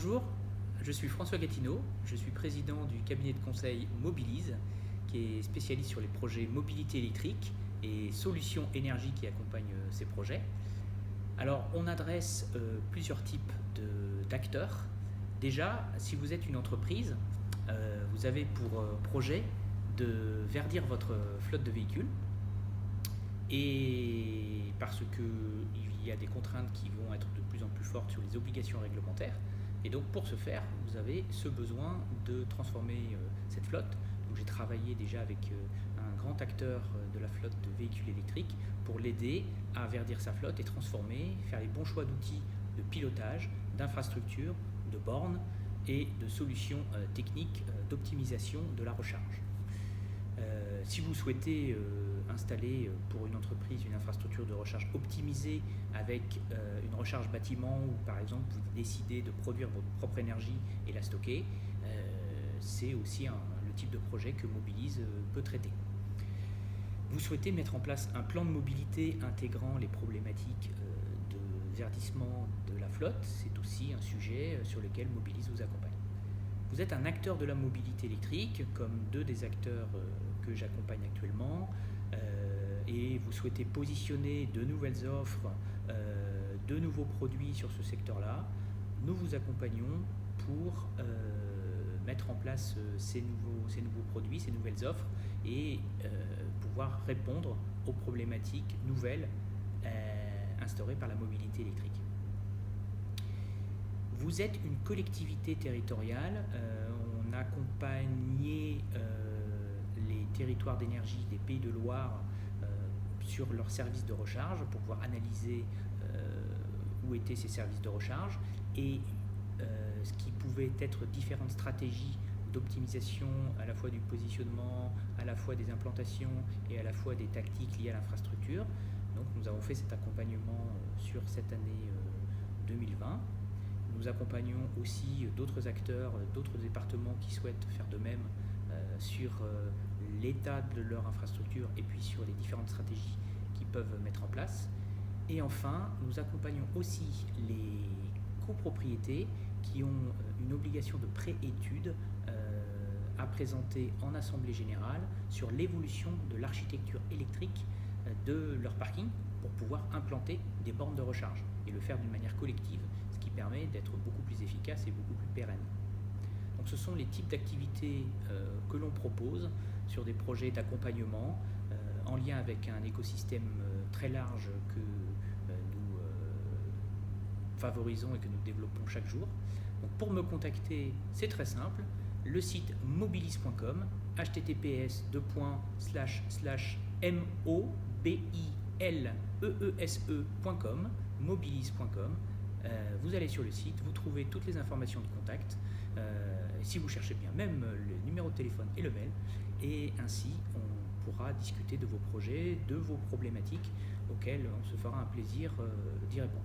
Bonjour, je suis François Gatineau, je suis président du cabinet de conseil Mobilise, qui est spécialiste sur les projets mobilité électrique et solutions énergie qui accompagnent ces projets. Alors, on adresse plusieurs types d'acteurs. Déjà, si vous êtes une entreprise, vous avez pour projet de verdir votre flotte de véhicules, et parce qu'il y a des contraintes qui vont être de plus en plus fortes sur les obligations réglementaires. Et donc pour ce faire, vous avez ce besoin de transformer cette flotte. Donc j'ai travaillé déjà avec un grand acteur de la flotte de véhicules électriques pour l'aider à verdir sa flotte et transformer, faire les bons choix d'outils de pilotage, d'infrastructures, de bornes et de solutions techniques d'optimisation de la recharge. Si vous souhaitez installer pour une entreprise une infrastructure de recharge optimisée avec une recharge bâtiment, ou par exemple vous décidez de produire votre propre énergie et la stocker, c'est aussi le type de projet que Mobilise peut traiter. Vous souhaitez mettre en place un plan de mobilité intégrant les problématiques de verdissement de la flotte, c'est aussi un sujet sur lequel Mobilise vous accompagne. Vous êtes un acteur de la mobilité électrique, comme deux des acteurs que j'accompagne actuellement, et vous souhaitez positionner de nouvelles offres, de nouveaux produits sur ce secteur-là. Nous vous accompagnons pour mettre en place ces nouveaux produits, ces nouvelles offres, et pouvoir répondre aux problématiques nouvelles instaurées par la mobilité électrique. Vous êtes une collectivité territoriale, on a accompagné les territoires d'énergie des Pays de Loire sur leurs services de recharge pour pouvoir analyser où étaient ces services de recharge et ce qui pouvait être différentes stratégies d'optimisation à la fois du positionnement, à la fois des implantations et à la fois des tactiques liées à l'infrastructure. Donc nous avons fait cet accompagnement sur cette année 2020. Nous accompagnons aussi d'autres acteurs, d'autres départements qui souhaitent faire de même sur l'état de leur infrastructure et puis sur les différentes stratégies qu'ils peuvent mettre en place. Et enfin, nous accompagnons aussi les copropriétés qui ont une obligation de pré-étude à présenter en assemblée générale sur l'évolution de l'architecture électrique de leur parking pour pouvoir implanter des bornes de recharge et le faire d'une manière collective, ce qui permet d'être beaucoup plus efficace et beaucoup plus pérenne. Donc ce sont les types d'activités que l'on propose sur des projets d'accompagnement en lien avec un écosystème très large que nous favorisons et que nous développons chaque jour. Donc pour me contacter, c'est très simple, le site mobilise.com, https://mobileese.com, mobilise.com. Vous allez sur le site, vous trouvez toutes les informations de contact, si vous cherchez bien, même le numéro de téléphone et le mail, et ainsi on pourra discuter de vos projets, de vos problématiques auxquelles on se fera un plaisir d'y répondre.